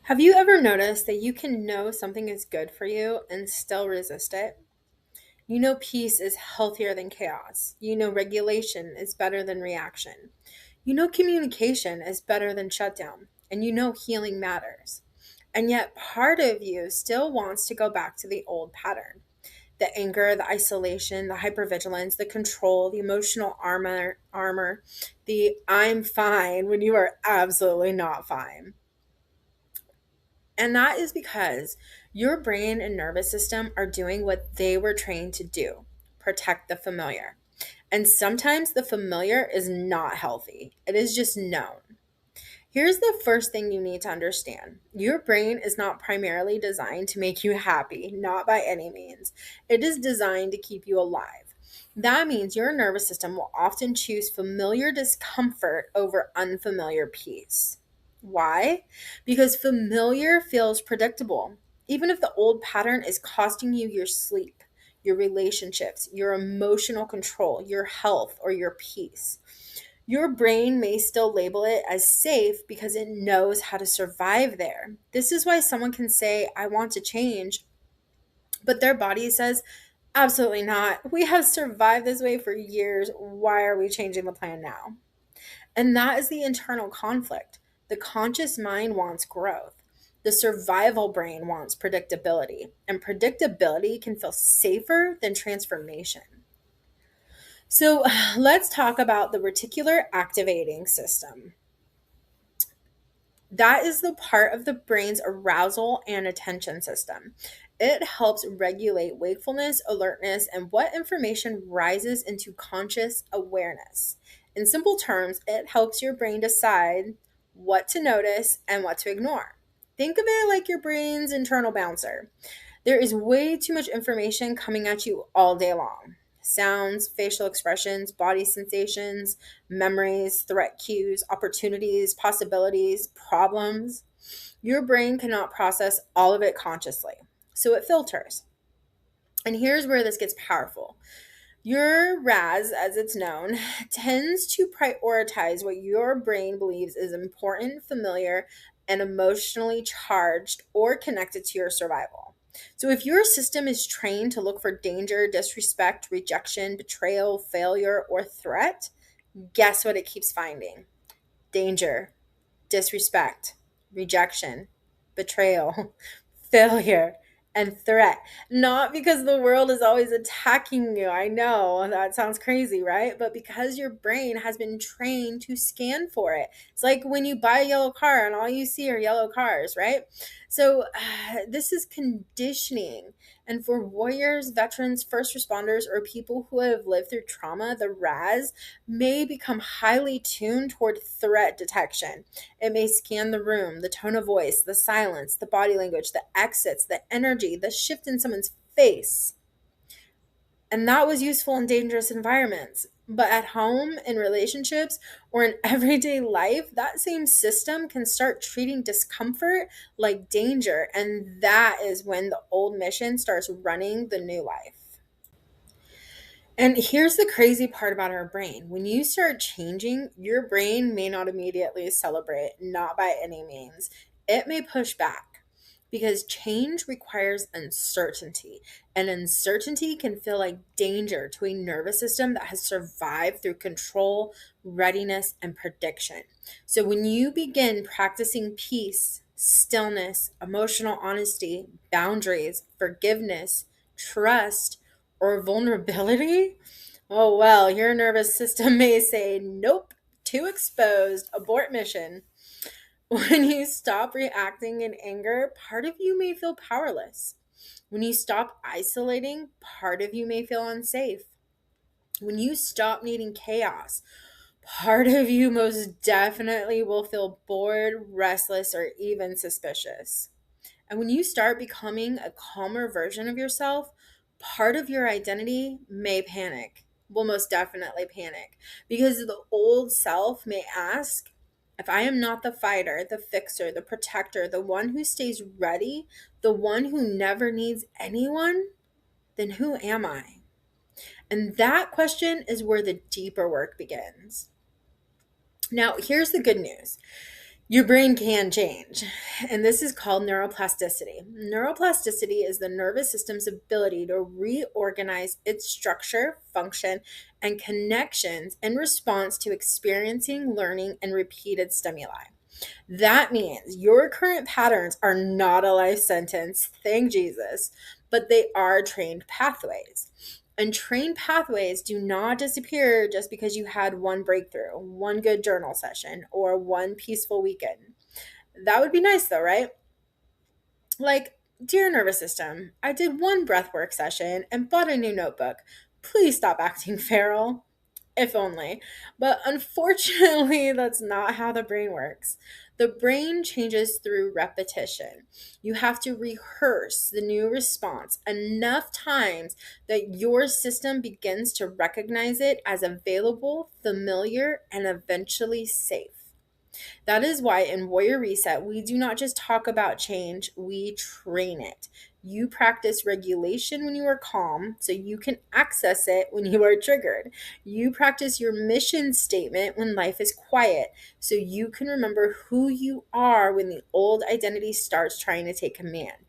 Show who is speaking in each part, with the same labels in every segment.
Speaker 1: Have you ever noticed that you can know something is good for you and still resist it? You know peace is healthier than chaos. You know regulation is better than reaction. You know communication is better than shutdown. And you know healing matters. And yet part of you still wants to go back to the old pattern. The anger, the isolation, the hypervigilance, the control, the emotional armor, the I'm fine when you are absolutely not fine. And that is because your brain and nervous system are doing what they were trained to do: protect the familiar. And sometimes the familiar is not healthy, it is just known. Here's the first thing you need to understand: your brain is not primarily designed to make you happy, not by any means. It is designed to keep you alive. That means your nervous system will often choose familiar discomfort over unfamiliar peace. Why? Because familiar feels predictable. Even if the old pattern is costing you your sleep, your relationships, your emotional control, your health, or your peace, your brain may still label it as safe because it knows how to survive there. This is why someone can say, I want to change, but their body says, absolutely not. We have survived this way for years. Why are we changing the plan now? And that is the internal conflict. The conscious mind wants growth. The survival brain wants predictability, and predictability can feel safer than transformation. So let's talk about the reticular activating system. That is the part of the brain's arousal and attention system. It helps regulate wakefulness, alertness, and what information rises into conscious awareness. In simple terms, it helps your brain decide what to notice and what to ignore. Think of it like your brain's internal bouncer. There is way too much information coming at you all day long: sounds, facial expressions, body sensations, memories, threat cues, opportunities, possibilities, problems. Your brain cannot process all of it consciously, so it filters. And here's where this gets powerful. Your RAS, as it's known, tends to prioritize what your brain believes is important, familiar, and emotionally charged or connected to your survival. So, if your system is trained to look for danger, disrespect, rejection, betrayal, failure, or threat, guess what it keeps finding? Danger, disrespect, rejection, betrayal, failure, and threat. Not because the world is always attacking you. I know that sounds crazy, right? But because your brain has been trained to scan for it. It's like when you buy a yellow car and all you see are yellow cars, right? So this is conditioning. And for warriors, veterans, first responders, or people who have lived through trauma, the RAS may become highly tuned toward threat detection. It may scan the room, the tone of voice, the silence, the body language, the exits, the energy, the shift in someone's face. And that was useful in dangerous environments. But at home, in relationships, or in everyday life, that same system can start treating discomfort like danger. And that is when the old mission starts running the new life. And here's the crazy part about our brain. When you start changing, your brain may not immediately celebrate, not by any means. It may push back because change requires uncertainty, and uncertainty can feel like danger to a nervous system that has survived through control, readiness, and prediction. So when you begin practicing peace, stillness, emotional honesty, boundaries, forgiveness, trust, or vulnerability, oh well, your nervous system may say, nope, too exposed, abort mission. When you stop reacting in anger, part of you may feel powerless. When you stop isolating, part of you may feel unsafe. When you stop needing chaos, part of you most definitely will feel bored, restless, or even suspicious. And when you start becoming a calmer version of yourself, part of your identity may panic, will most definitely panic, because the old self may ask, if I am not the fighter, the fixer, the protector, the one who stays ready, the one who never needs anyone, then who am I? And that question is where the deeper work begins. Now, here's the good news. Your brain can change, and this is called neuroplasticity. Neuroplasticity is the nervous system's ability to reorganize its structure, function, and connections in response to experiencing, learning, and repeated stimuli. That means your current patterns are not a life sentence, thank Jesus, but they are trained pathways. And trained pathways do not disappear just because you had one breakthrough, one good journal session, or one peaceful weekend. That would be nice though, right? Like, dear nervous system, I did one breathwork session and bought a new notebook. Please stop acting feral. If only. But unfortunately, that's not how the brain works. The brain changes through repetition. You have to rehearse the new response enough times that your system begins to recognize it as available, familiar, and eventually safe. That is why in Warrior Reset, we do not just talk about change, we train it. You practice regulation when you are calm so you can access it when you are triggered. You practice your mission statement when life is quiet so you can remember who you are when the old identity starts trying to take command.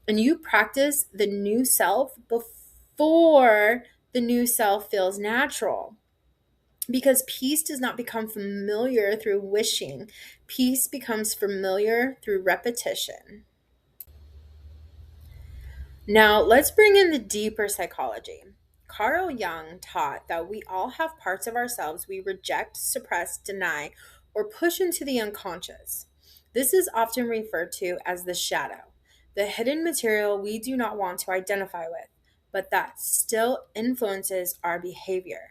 Speaker 1: And you practice the new self before the new self feels natural. Because peace does not become familiar through wishing, peace becomes familiar through repetition. Now, let's bring in the deeper psychology. Carl Jung taught that we all have parts of ourselves we reject, suppress, deny, or push into the unconscious. This is often referred to as the shadow, the hidden material we do not want to identify with, but that still influences our behavior.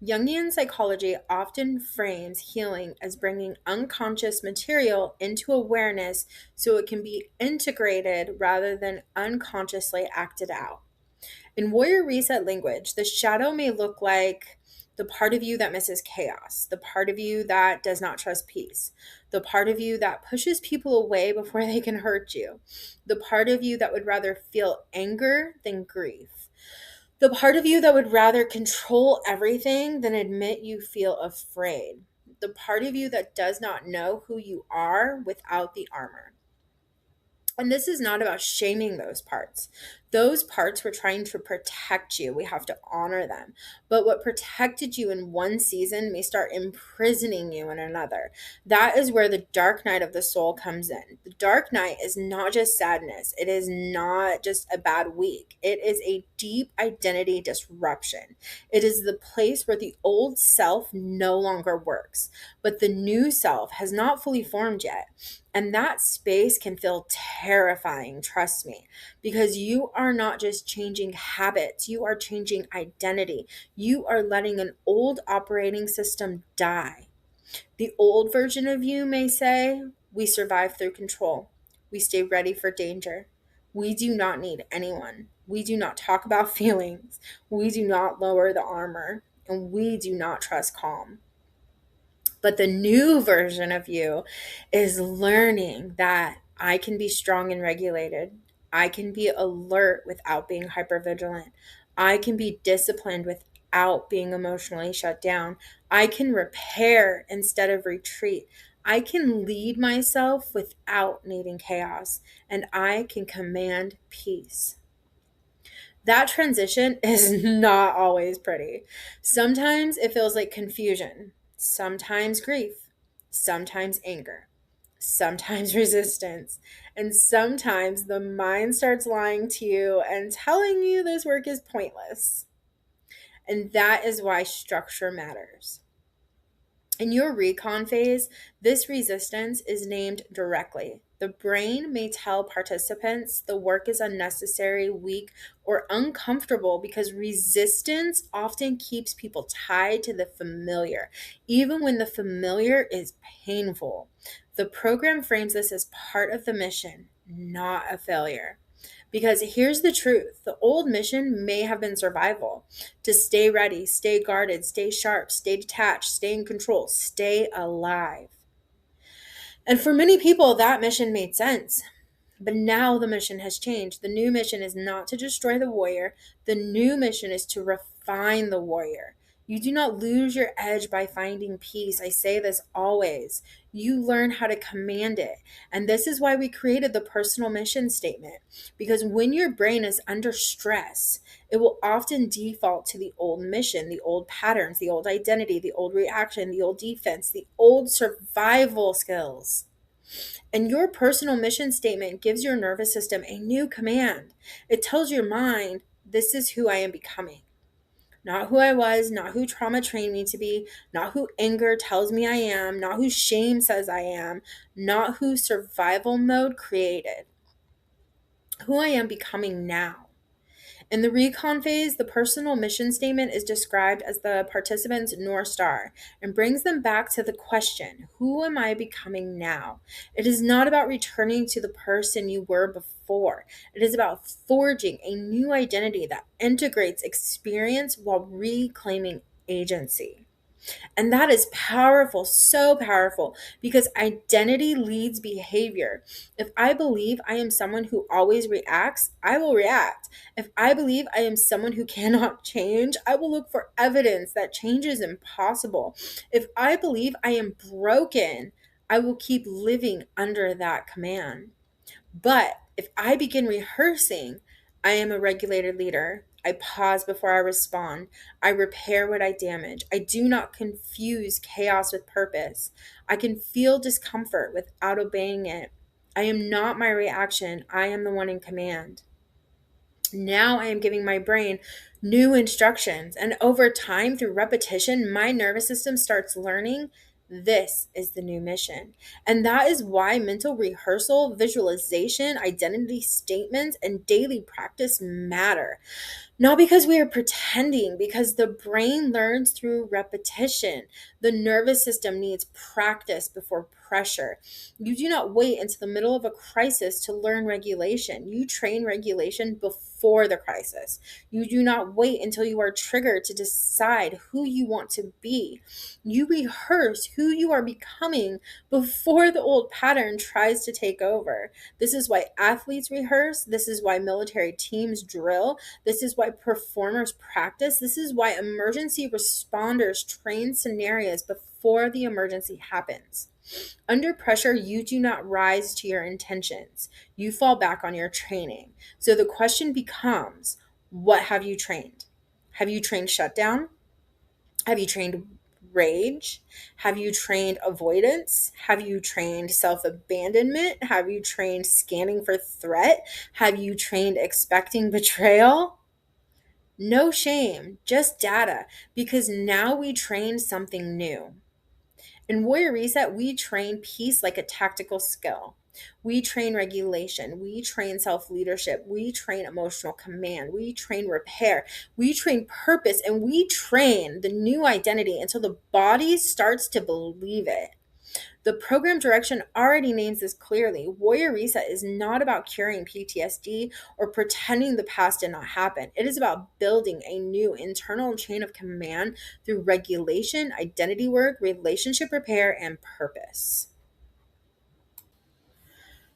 Speaker 1: Jungian psychology often frames healing as bringing unconscious material into awareness so it can be integrated rather than unconsciously acted out. In Warrior Reset language, the shadow may look like the part of you that misses chaos, the part of you that does not trust peace, the part of you that pushes people away before they can hurt you, the part of you that would rather feel anger than grief, the part of you that would rather control everything than admit you feel afraid. The part of you that does not know who you are without the armor. And this is not about shaming those parts. Those parts were trying to protect you. We have to honor them. But what protected you in one season may start imprisoning you in another. That is where the dark night of the soul comes in. The dark night is not just sadness, it is not just a bad week. It is a deep identity disruption. It is the place where the old self no longer works, but the new self has not fully formed yet. And that space can feel terrifying, trust me, because you are not just changing habits, you are changing identity. You are letting an old operating system die. The old version of you may say, we survive through control. We stay ready for danger. We do not need anyone. We do not talk about feelings. We do not lower the armor. And we do not trust calm. But the new version of you is learning that I can be strong and regulated. I can be alert without being hypervigilant. I can be disciplined without being emotionally shut down. I can repair instead of retreat. I can lead myself without needing chaos. And I can command peace. That transition is not always pretty. Sometimes it feels like confusion, sometimes grief, sometimes anger, sometimes resistance, and sometimes the mind starts lying to you and telling you this work is pointless. And that is why structure matters. In your recon phase, this resistance is named directly. The brain may tell participants the work is unnecessary, weak, or uncomfortable because resistance often keeps people tied to the familiar, even when the familiar is painful. The program frames this as part of the mission, not a failure. Because here's the truth, the old mission may have been survival, to stay ready, stay guarded, stay sharp, stay detached, stay in control, stay alive. And for many people, that mission made sense. But now the mission has changed. The new mission is not to destroy the warrior, the new mission is to refine the warrior. You do not lose your edge by finding peace. I say this always. You learn how to command it. And this is why we created the personal mission statement. Because when your brain is under stress, it will often default to the old mission, the old patterns, the old identity, the old reaction, the old defense, the old survival skills. And your personal mission statement gives your nervous system a new command. It tells your mind, this is who I am becoming. Not who I was, not who trauma trained me to be, not who anger tells me I am, not who shame says I am, not who survival mode created. Who I am becoming now. In the recon phase, the personal mission statement is described as the participant's North Star and brings them back to the question, who am I becoming now? It is not about returning to the person you were before. It is about forging a new identity that integrates experience while reclaiming agency. And that is powerful, so powerful, because identity leads behavior. If I believe I am someone who always reacts, I will react. If I believe I am someone who cannot change, I will look for evidence that change is impossible. If I believe I am broken, I will keep living under that command. But if I begin rehearsing, I am a regulated leader. I pause before I respond. I repair what I damage. I do not confuse chaos with purpose. I can feel discomfort without obeying it. I am not my reaction. I am the one in command. Now I am giving my brain new instructions. And over time, through repetition, my nervous system starts learning this is the new mission. And that is why mental rehearsal, visualization, identity statements, and daily practice matter. Not because we are pretending, because the brain learns through repetition. The nervous system needs practice before pressure. You do not wait until the middle of a crisis to learn regulation. You train regulation before the crisis. You do not wait until you are triggered to decide who you want to be. You rehearse who you are becoming before the old pattern tries to take over. This is why athletes rehearse. This is why military teams drill. This is why performers practice. This is why emergency responders train scenarios before the emergency happens. Under pressure, you do not rise to your intentions. You fall back on your training. So the question becomes, what have you trained? Have you trained shutdown? Have you trained rage? Have you trained avoidance? Have you trained self abandonment? Have you trained scanning for threat? Have you trained expecting betrayal? No shame, just data, because now we train something new. In Warrior Reset, we train peace like a tactical skill. We train regulation. We train self leadership. We train emotional command. We train repair. We train purpose. And we train the new identity until the body starts to believe it. The program direction already names this clearly. Warrior Reset is not about curing PTSD or pretending the past did not happen. It is about building a new internal chain of command through regulation, identity work, relationship repair, and purpose.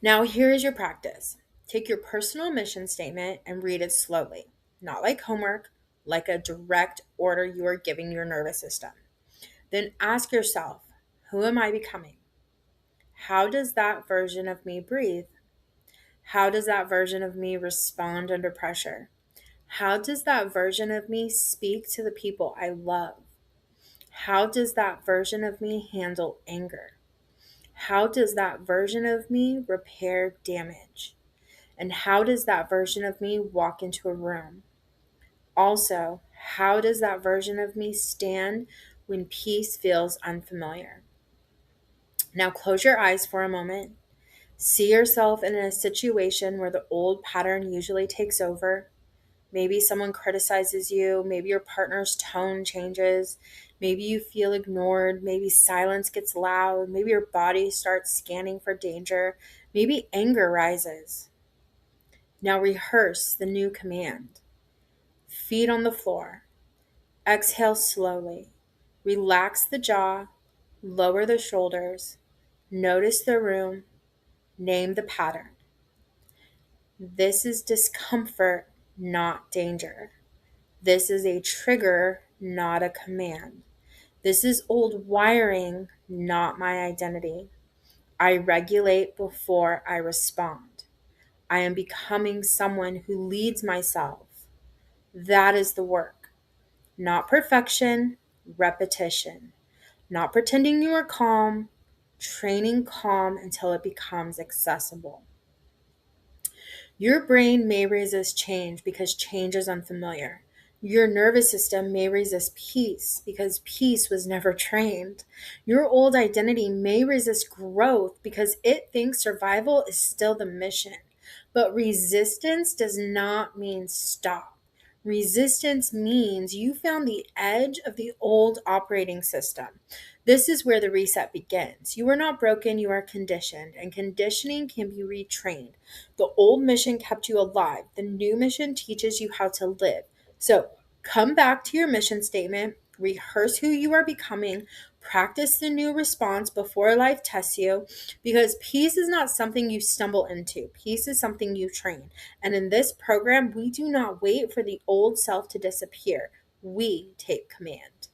Speaker 1: Now, here is your practice. Take your personal mission statement and read it slowly, not like homework, like a direct order you are giving your nervous system. Then ask yourself, who am I becoming? How does that version of me breathe? How does that version of me respond under pressure? How does that version of me speak to the people I love? How does that version of me handle anger? How does that version of me repair damage? And how does that version of me walk into a room? Also, how does that version of me stand when peace feels unfamiliar? Now close your eyes for a moment. See yourself in a situation where the old pattern usually takes over. Maybe someone criticizes you. Maybe your partner's tone changes. Maybe you feel ignored. Maybe silence gets loud. Maybe your body starts scanning for danger. Maybe anger rises. Now rehearse the new command. Feet on the floor. Exhale slowly. Relax the jaw. Lower the shoulders. Notice the room. Name the pattern. This is discomfort, not danger. This is a trigger, not a command. This is old wiring, not my identity. I regulate before I respond. I am becoming someone who leads myself. That is the work. Not perfection, repetition. Not pretending you are calm, training calm until it becomes accessible. Your brain may resist change because change is unfamiliar. Your nervous system may resist peace because peace was never trained. Your old identity may resist growth because it thinks survival is still the mission. But resistance does not mean stop. Resistance means you found the edge of the old operating system. This is where the reset begins. You are not broken, you are conditioned, and conditioning can be retrained. The old mission kept you alive. The new mission teaches you how to live. So come back to your mission statement, rehearse who you are becoming, practice the new response before life tests you, because peace is not something you stumble into. Peace is something you train. And in this program, we do not wait for the old self to disappear. We take command.